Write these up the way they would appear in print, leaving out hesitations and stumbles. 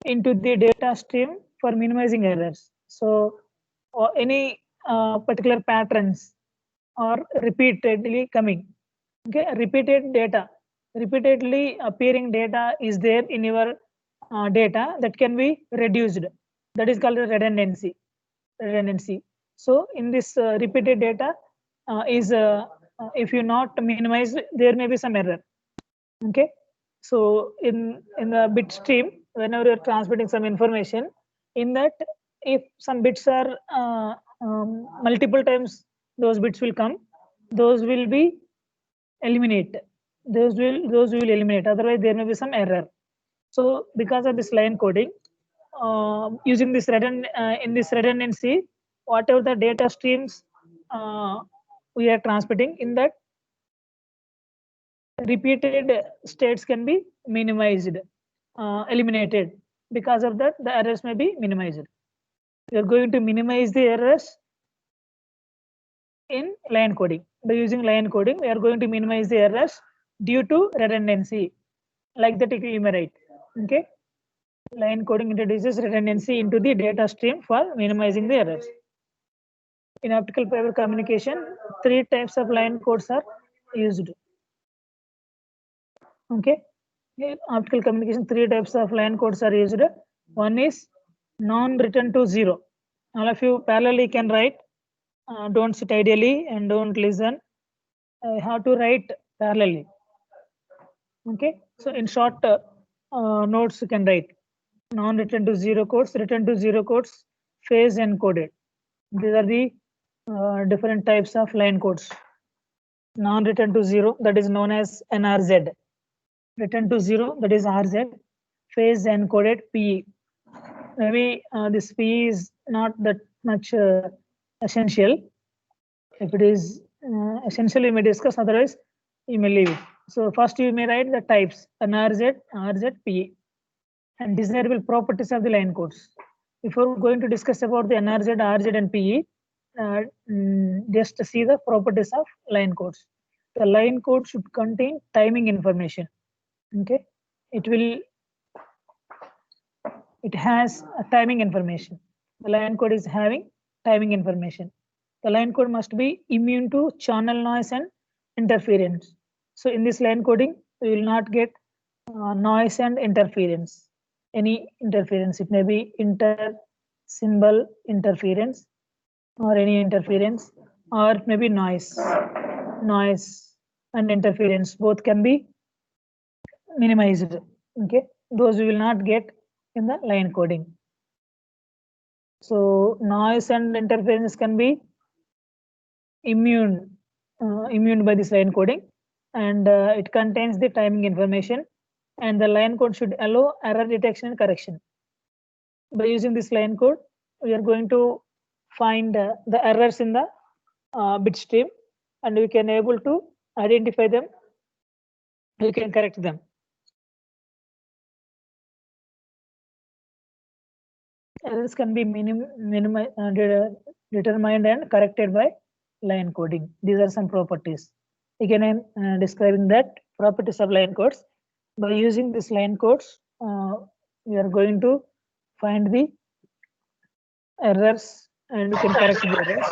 into the data stream for minimizing errors. So any particular patterns are repeatedly coming. Okay, repeatedly appearing data is there in your data that can be reduced. That is called redundancy. So in this repeated data is if you not minimize, there may be some error. Okay, so in the bit stream, whenever you're transmitting some information, in that if some bits are multiple times, those bits will come, those will be eliminate. Those will eliminate. Otherwise, there may be some error. So because of this line coding, using this in this redundancy, whatever the data streams we are transmitting, in that repeated states can be minimized, eliminated. Because of that, the errors may be minimized. We are going to minimize the errors in line coding. By using line coding, we are going to minimize the errors due to redundancy. Like that, you may write. Okay. Line coding introduces redundancy into the data stream for minimizing the errors. In optical fiber communication, 3 types of line codes are used. Okay. In optical communication, 3 types of line codes are used. One is non-return to 0. All of you parallelly can write. Don't sit ideally and don't listen. I have to write parallelly. Okay. So in short notes, you can write non-return to 0 codes, return to 0 codes, phase encoded. These are the different types of line codes. Non-return to 0, that is known as NRZ. Return to 0, that is RZ. Phase encoded PE. Maybe this PE is not that much essential. If it is essential, we may discuss. Otherwise, you may leave it. So first, you may write the types NRZ, RZ, PE, and desirable properties of the line codes. Before going to discuss about the NRZ, RZ, and PE, just see the properties of line codes. The line code should contain timing information. Okay, it has a timing information. The line code is having timing information. The line code must be immune to channel noise and interference. So in this line coding, we will not get noise and interference. Any interference, it may be inter-symbol interference or any interference, or it may be noise and interference. Both can be minimized. Okay, those we will not get in the line coding. So noise and interference can be immune by this line coding, and it contains the timing information, and the line code should allow error detection and correction. By using this line code, we are going to find the errors in the bit stream, and we can able to identify them. We can correct them. Errors can be determined and corrected by line coding. These are some properties. Again, I'm describing that properties of line codes. By using this line codes, we are going to find the errors and we can correct the errors.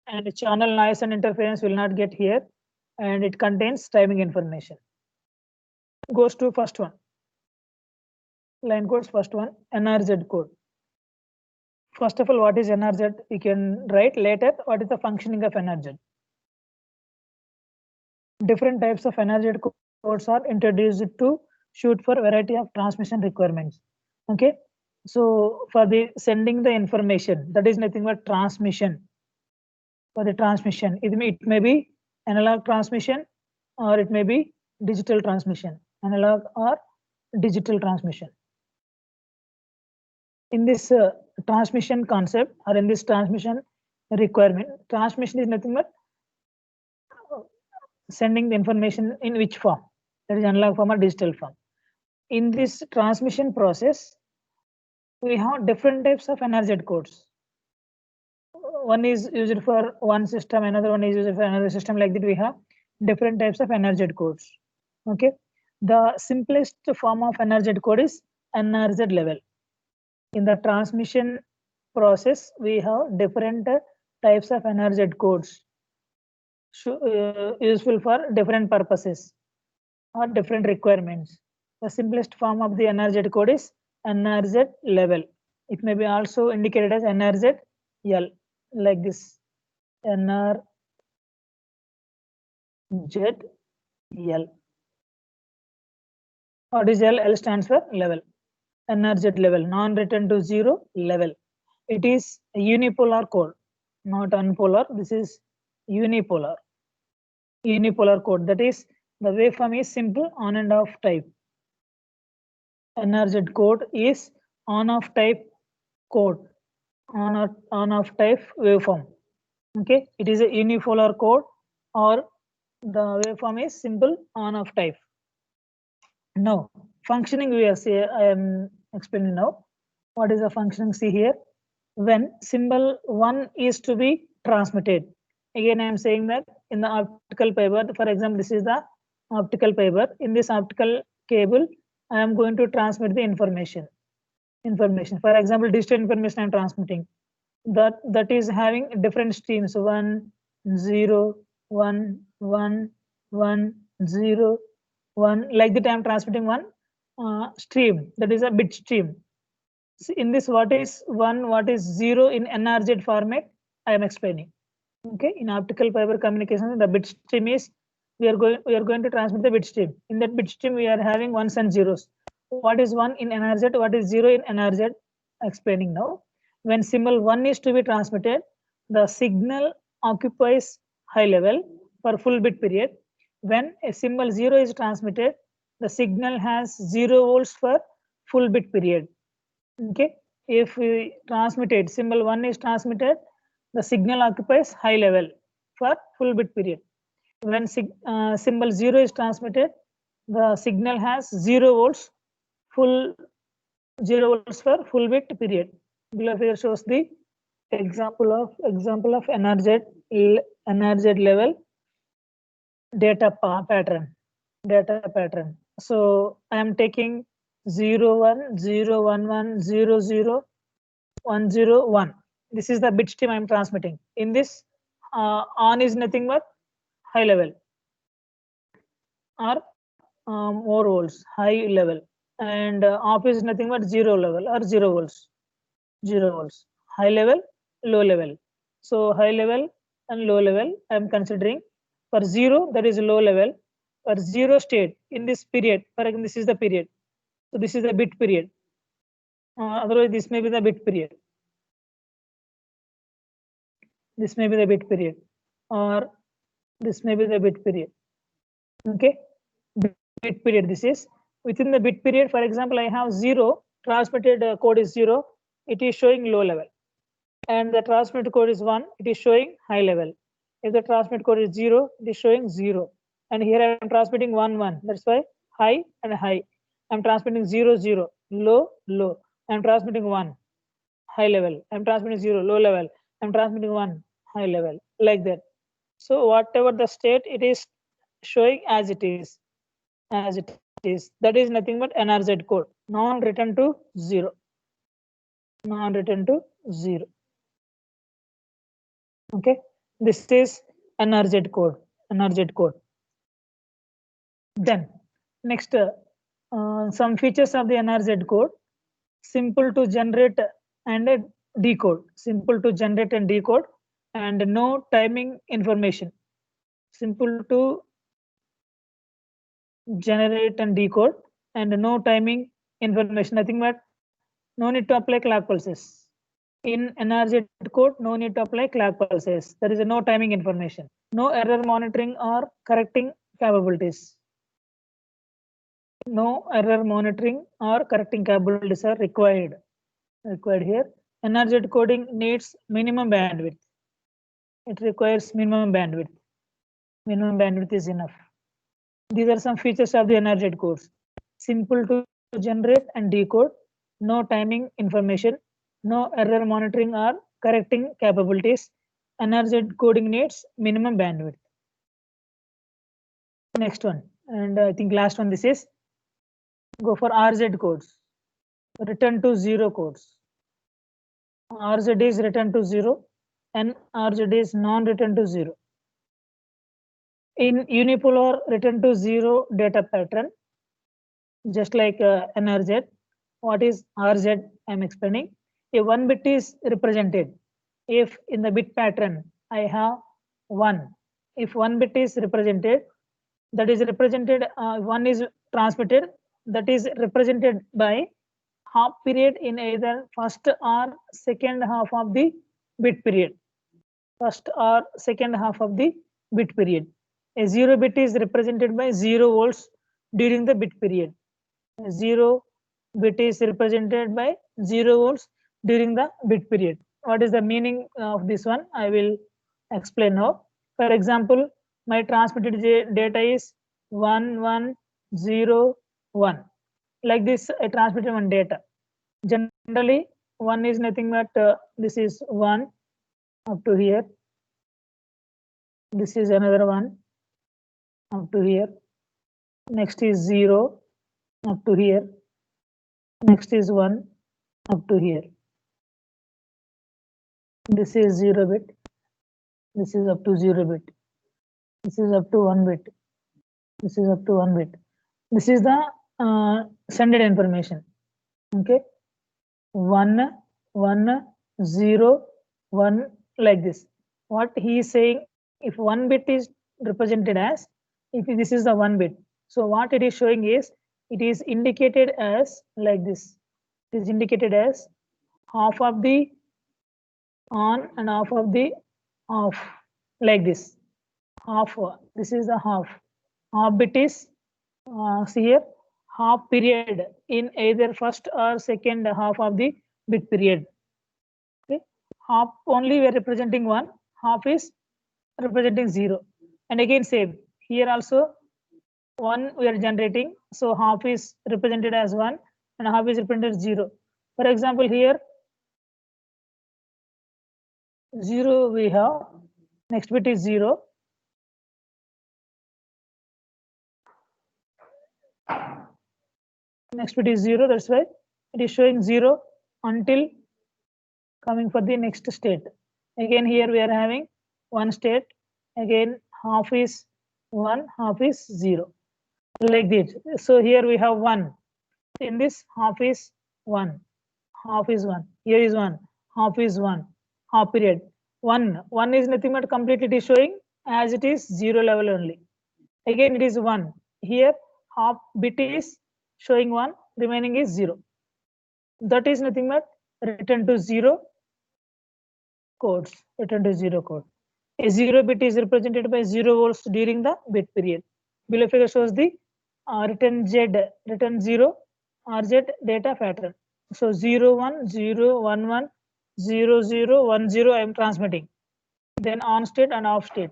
And the channel noise and interference will not get here, and it contains timing information. Goes to first one. Line codes, first one, NRZ code. First of all, what is NRZ? You can write later what is the functioning of NRZ. Different types of NRZ codes are introduced to suit for variety of transmission requirements. Okay, so for the sending the information, that is nothing but transmission. For the transmission, it may be analog transmission or it may be digital transmission, analog or digital transmission. In this transmission concept or in this transmission requirement, transmission is nothing but sending the information in which form, that is analog form or digital form. In this transmission process, we have different types of NRZ codes. One is used for one system, another one is used for another system. Like that, we have different types of NRZ codes. Okay, the simplest form of NRZ code is NRZ level. In the transmission process, we have different types of NRZ codes useful for different purposes or different requirements. The simplest form of the NRZ code is NRZ level. It may be also indicated as NRZ L, like this. NRZ L. What is L? L stands for level. NRZ level, non-return to zero level. It is a unipolar code, not unpolar. This is unipolar. Unipolar code. That is, the waveform is simple on and off type. NRZ code is on-off type code, on-off type waveform. Okay, it is a unipolar code, or the waveform is simple on-off type. Now, functioning we are say I am explaining now. What is the functioning? See here, when symbol 1 is to be transmitted. Again, I am saying that in the optical fiber, for example, this is the optical fiber. In this optical cable, I am going to transmit the information. For example, digital information I am transmitting. That is having different streams: 1, 0, 1, 1, 1, 0, 1. Like that, I am transmitting one stream. That is a bit stream. So in this, what is 1, what is 0 in NRZ format, I am explaining. Okay, in optical fiber communication, the bit stream is we are going to transmit the bit stream. In that bit stream, we are having ones and zeros. What is 1 in NRZ? What is 0 in NRZ? Explaining now. When symbol 1 is to be transmitted, the signal occupies high level for full bit period. When a symbol 0 is transmitted, the signal has 0 volts for full bit period. Okay, if we transmitted symbol 1 is transmitted, the signal occupies high level for full bit period. When symbol 0 is transmitted, the signal has 0 volts for full bit period. Below here shows the example of NRZ level data pattern. So I am taking 0 1 0 1 1 0 0 1 0 1. This is the bit stream I am transmitting. In this, on is nothing but high level or more volts, high level, and off is nothing but 0 level or 0 volts. 0 volts, high level, low level. So high level and low level I am considering. For 0, that is low level. For 0 state in this period, for example, this is the period. So this is the bit period. Otherwise, this may be the bit period. This may be the bit period, or this may be the bit period. Okay, bit period. This is within the bit period. For example, I have 0 transmitted code is 0. It is showing low level, and the transmitted code is 1. It is showing high level. If the transmit code is 0, it is showing 0. And here I am transmitting 1 1. That's why high and high. I'm transmitting 0 0, low low. I'm transmitting 1, high level. I'm transmitting 0, low level. I'm transmitting 1, high level, like that. So whatever the state, it is showing as it is. That is nothing but NRZ code, non-return to 0. Non-return to 0. Okay, this is NRZ code. Then next, some features of the NRZ code: simple to generate and decode. And no timing information. Simple to generate and decode, and no timing information. Nothing but no need to apply clock pulses. In NRZ code, no need to apply clock pulses. There is no timing information. No error monitoring or correcting capabilities. No error monitoring or correcting capabilities are required. Here. NRZ coding needs minimum bandwidth. It requires minimum bandwidth. Minimum bandwidth is enough. These are some features of the NRZ codes: simple to generate and decode, no timing information, no error monitoring or correcting capabilities. NRZ coding needs minimum bandwidth. Next one, and I think last one, this is go for RZ codes, return to 0 codes. RZ is return to 0 and RZ is non-return to 0. In unipolar return to 0 data pattern, just like NRZ, what is RZ? I'm explaining. A 1 bit is represented. If in the bit pattern I have 1, if 1 bit is represented, that is represented, 1 is transmitted, that is represented by half period in either first or second half of the bit period. First or second half of the bit period. A 0 bit is represented by 0 volts during the bit period. A 0 bit is represented by 0 volts during the bit period. What is the meaning of this one? I will explain now. For example, my transmitted data is 1101. Like this, I transmitted one data. Generally, 1 is nothing but this is 1 up to here. This is another one up to here. Next is 0 up to here. Next is 1 up to here. This is 0 bit. This is up to 0 bit. This is up to 1 bit. This is up to 1 bit. This is the sended information. Okay. 1, 1, 0, 1, like this. What he is saying, if 1 bit is represented as, if this is the 1 bit, so what it is showing is, it is indicated as like this. It is indicated as half of the on and half of the off, like this. Half, this is the half. Half bit is see here, half period in either first or second half of the bit period. Okay, half only we are representing 1, half is representing 0, and again same here also 1 we are generating, so half is represented as 1 and half is represented as 0. For example, here 0 we have, next bit is 0. Next bit is 0, that's why it is showing 0 until coming for the next state. Again here we are having one state, again half is 1, half is 0, like this. So here we have 1, in this half is 1, half is 1, here is 1, half is 1, half period 1 is nothing but completely it is showing as it is 0 level only. Again it is 1, here half bit is showing 1, remaining is 0. That is nothing but return to 0 codes, return to 0 code. A 0 bit is represented by 0 volts during the bit period. Below figure shows the return Z, return 0 RZ data pattern. So 0 1 0 1 1 0 0 1 0 I am transmitting. Then on state and off state.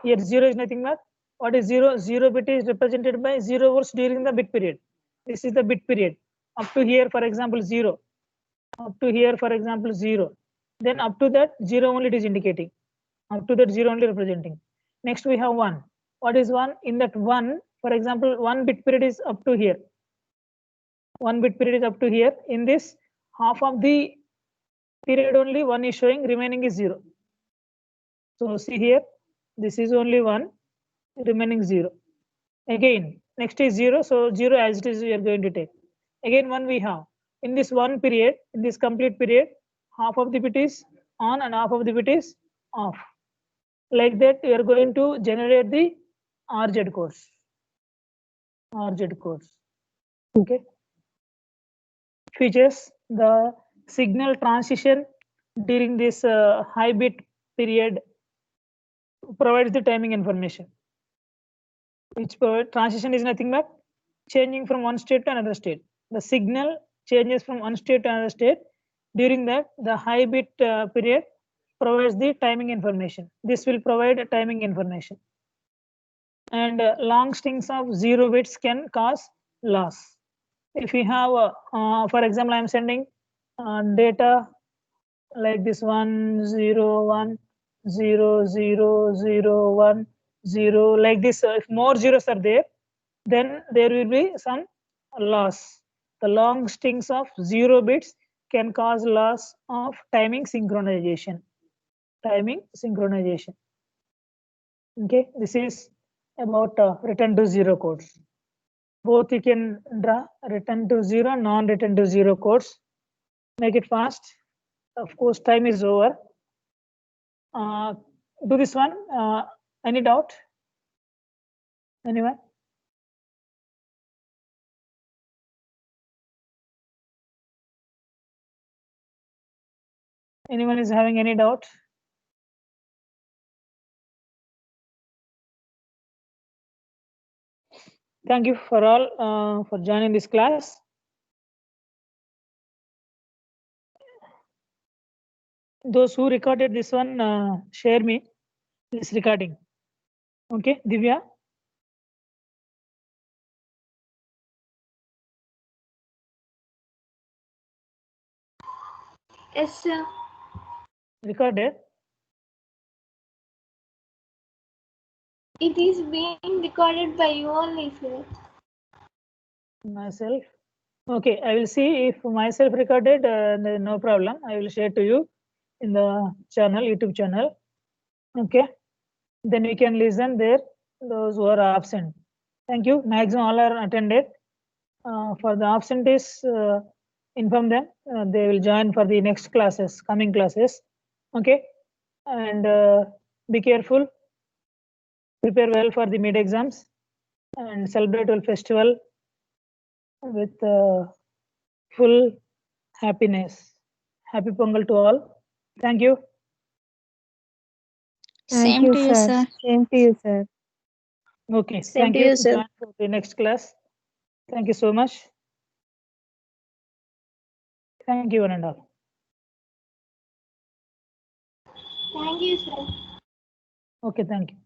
Here 0 is nothing but what is 0? 0 bit is represented by 0 volts during the bit period. This is the bit period. Up to here, for example, 0. Up to here, for example, 0. Then up to that 0 only it is indicating. Up to that 0 only representing. Next we have 1. What is 1? In that 1, for example, 1 bit period is up to here. 1 bit period is up to here. In this half of the period only 1 is showing, remaining is 0. So see here, this is only 1, remaining 0. Again, next is 0. So 0 as it is we are going to take. Again 1 we have. In this 1 period, in this complete period, half of the bit is on and half of the bit is off. Like that, we are going to generate the RZ codes. RZ codes. Okay. Features: the signal transition during this high bit period provides the timing information. Which transition is nothing but changing from one state to another state. The signal changes from one state to another state. During that, the high bit period provides the timing information. This will provide timing information. And long strings of 0 bits can cause loss. If you have, for example, I am sending data like this 1 0 1 0 0 0 1 0, like this. If more zeros are there, then there will be some loss. The long strings of 0 bits can cause loss of timing synchronization. Timing synchronization. Okay, this is about return to zero codes. Both you can draw return to zero, non-return to zero codes. Make it fast. Of course, time is over. Do this one. Any doubt? Anyone? Anyone is having any doubt? Thank you for all for joining this class. Those who recorded this one, share me this recording. Okay, Divya? Yes, sir. Recorded? It is being recorded by you only, sir. Myself? Okay, I will see if myself recorded, no problem. I will share to you in the channel, YouTube channel. Okay, then we can listen there, those who are absent. Thank you. Maximum all are attended. For the absentees, inform them. They will join for the next classes, coming classes. Okay, and be careful. Prepare well for the mid exams and celebrate well festival with full happiness. Happy Pongal to all. Thank you. Thank you, sir. Same to you, sir. Okay, Same thank to you. you, sir. Join for the next class. Thank you so much. Thank you, one and all. Thank you, sir. Okay, thank you.